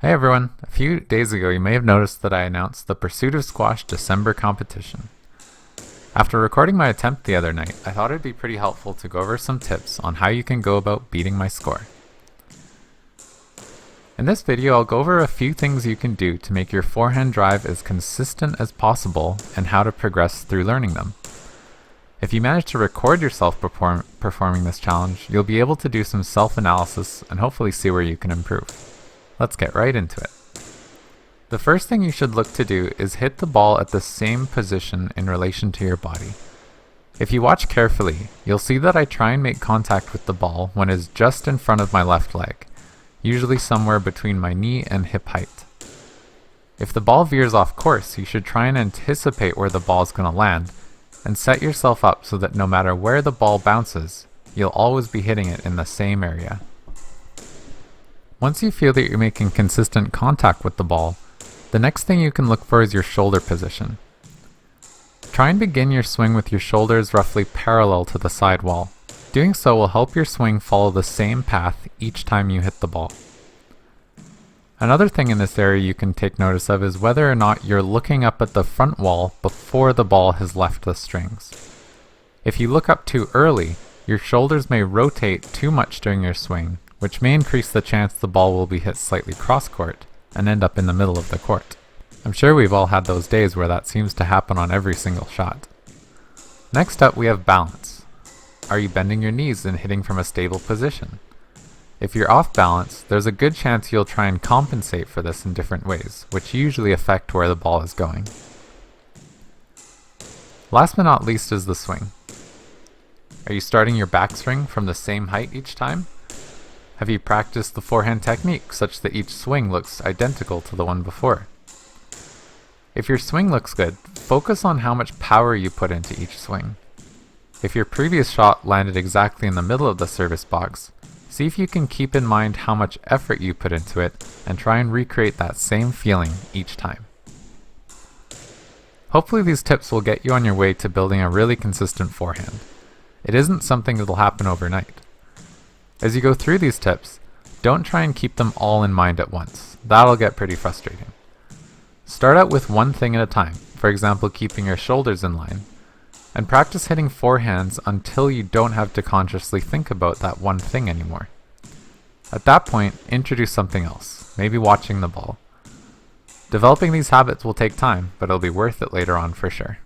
Hey everyone! A few days ago you may have noticed that I announced the Pursuit of Squash December competition. After recording my attempt the other night, I thought it'd be pretty helpful to go over some tips on how you can go about beating my score. In this video I'll go over a few things you can do to make your forehand drive as consistent as possible and how to progress through learning them. If you manage to record yourself performing this challenge, you'll be able to do some self-analysis and hopefully see where you can improve. Let's get right into it. The first thing you should look to do is hit the ball at the same position in relation to your body. If you watch carefully, you'll see that I try and make contact with the ball when it is just in front of my left leg, usually somewhere between my knee and hip height. If the ball veers off course, you should try and anticipate where the ball is going to land and set yourself up so that no matter where the ball bounces, you'll always be hitting it in the same area. Once you feel that you're making consistent contact with the ball, the next thing you can look for is your shoulder position. Try and begin your swing with your shoulders roughly parallel to the side wall. Doing so will help your swing follow the same path each time you hit the ball. Another thing in this area you can take notice of is whether or not you're looking up at the front wall before the ball has left the strings. If you look up too early, your shoulders may rotate too much during your swing, which may increase the chance the ball will be hit slightly cross-court and end up in the middle of the court. I'm sure we've all had those days where that seems to happen on every single shot. Next up we have balance. Are you bending your knees and hitting from a stable position? If you're off balance, there's a good chance you'll try and compensate for this in different ways, which usually affect where the ball is going. Last but not least is the swing. Are you starting your backswing from the same height each time? Have you practiced the forehand technique such that each swing looks identical to the one before? If your swing looks good, focus on how much power you put into each swing. If your previous shot landed exactly in the middle of the service box, see if you can keep in mind how much effort you put into it and try and recreate that same feeling each time. Hopefully these tips will get you on your way to building a really consistent forehand. It isn't something that'll happen overnight. As you go through these tips, don't try and keep them all in mind at once. That'll get pretty frustrating. Start out with one thing at a time, for example keeping your shoulders in line, and practice hitting forehands until you don't have to consciously think about that one thing anymore. At that point, introduce something else, maybe watching the ball. Developing these habits will take time, but it'll be worth it later on for sure.